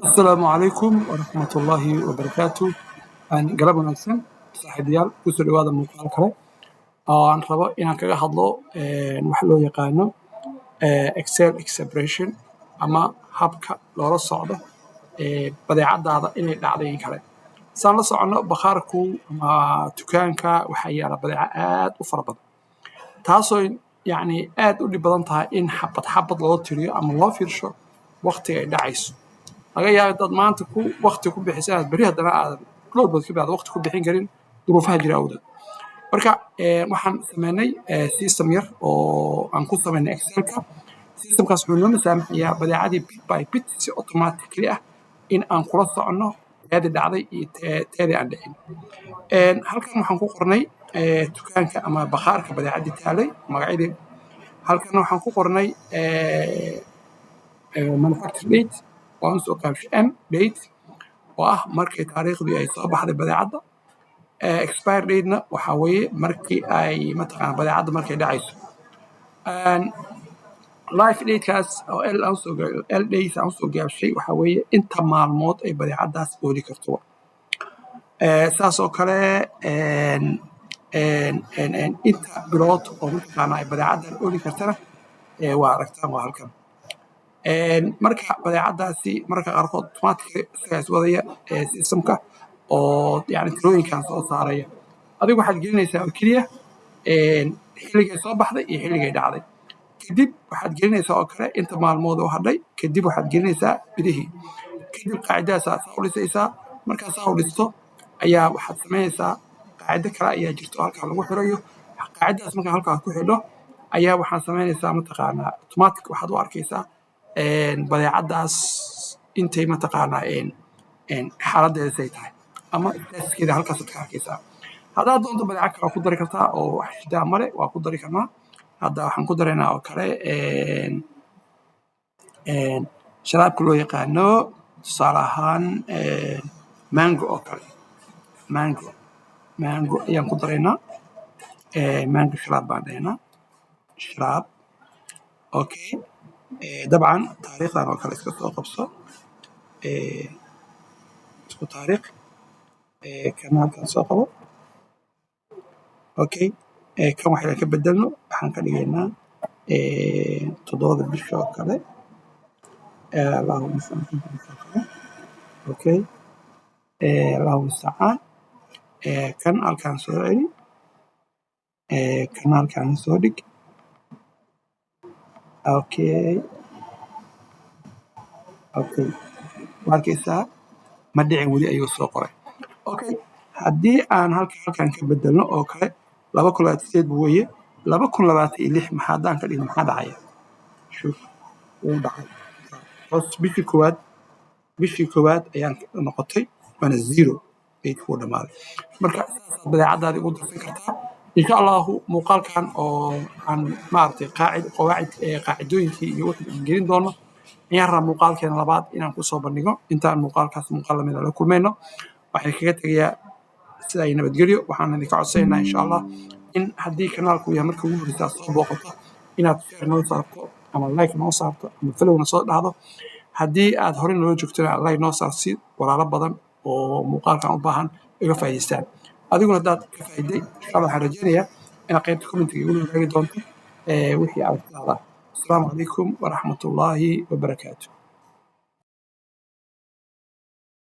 السلام عليكم ورحمة الله وبركاته. قلب wanaagsan saaxiibayaal kusoo dhawaada muuqaal kale oo aan rabo inaan kaga hadlo wax loo yaqaano Excel expression ama habka loola socdo badeecadaada inay dhacday in kale. Saan la socono bakhaarku ama dukaanka waxaa yaala badeeco aad u fara badan taasoo yacni aad u dhib badan tahay in xabad loo tiriyo ama loo fiirsho waqtiga ay dhacayso. laga yaabo dad maanta waqti ku bixisaan bari haddana aadan dhowr bood ka baad waqti ku bixin karin duruufaha jira awgeed. Marka waxaan sameynay system yar oo aan ku sameynay Excelka. Systemkaas wuxuu noo saamaxayaa badeecadii bit by bit si automatically ah in aan kula socono teedii dhacday iyo teedii aan dhicin. Halkan waxaan ku qornay dukaanka ama bakhaarka badeecadii taalay magaceedii. Halkan waxaan ku qornay manufacturing date waan soo qaabshay date oo ah markii taariikhdii ay soo baxday badeecada. Expire date-na waxa weeye markii ay mataqaan badeecada markay dhacayso. Life date-kaas oo L days aan soo gaabshay waxa weeye inta maalmood ay badeecadaas ooli karto. Saas oo kale inta bilood oo mataqaan ay badeecadan ooli kartana waa aragtaan waa halkan. marka badeecadaasi marka qaarkood automatically isaga wadaya systemka oo yani tirooyinkan soo saaraya. Adigu waxaad gelinaysaa oo keliya xilligay soo baxday iyo xilligay dhacday. Kadib waxaad gelinaysaa oo kale inta maalmood oo hadhay. Kadib waxaad gelinaysaa bidihii. Kadib qaacidadaas aad u dhisaysaa. Markaas aad u dhisto ayaa waxaad samaynaysaa qaacido kale ayaa jirto halkaa lagu xirayo. Qaacidadaas markaa halkaa ku xidho ayaa waxaad samaynaysaa mataqaanaa automatic waxaad u arkaysaa badeecadaas intay mataqaanaa xaaladeeda say tahay ama taaskeeda halkaas ka arkaysaa. Haddaad doonto badeeco kale ku dari kartaa oo wax shidaa male waa ku dari karnaa. Hadda waxaan ku daraynaa oo kale sharaabka loo yaqaano tusaale ahaan mango oo kale. mango ayaan ku daraynaa. mango sharaab baan dhahnaa. sharaab okay. dabcan taariikhdan oo kale iska soo qabso isku taariikh kan halkan soo qabo okay. kan waxaan ka bedelno waxaan ka dhigaynaa 7 bisha oo kale okay. Allahu mustacaan. kan halkan soo celi kan halkan soo dhig okay. markaysaa ma dhicin weli ayuu soo qoray okay. haddii aan halkan ka bedelno oo kale 2028 weeye 2026 maxaadaan ka dhigno maxaa dhacaya shuf uu dhacay hoos bishii koowaad ayaan noqotay waana 0 ku dhamaaday. marka badeecadaadi ugu darsan kartaa insha allahu muuqaalkan oo aan maaragtay qaacidooyinkii iyo wixii aan gelin doono ayaan rabaa muuqaalkeena labaad inaan kusoo bandhigo. intaan muuqaalkaas muuqaal lamid ah la kulmayno waxaan kaga tegayaa sida ay nabadgelyo. waxaan idinka codsanaynaa insha allah in haddii kanaalku yahay marka ugu horreysa soo booqato inaad share noo saarto ama like noo saarto ama followna soo dhahdo. haddii aad horey noola joogtana like noo saar si walaalo badan oo muuqaalkan u baahan iga faa'iidaystaan. adiguna haddaad ka faa'iiday insha allah waxaan rajaynayaa inaad qaybta commentiga igula wadaagi doonto wixii aragtidaada. Asalaamu calaykum waraxmatullaahi wabarakaatu.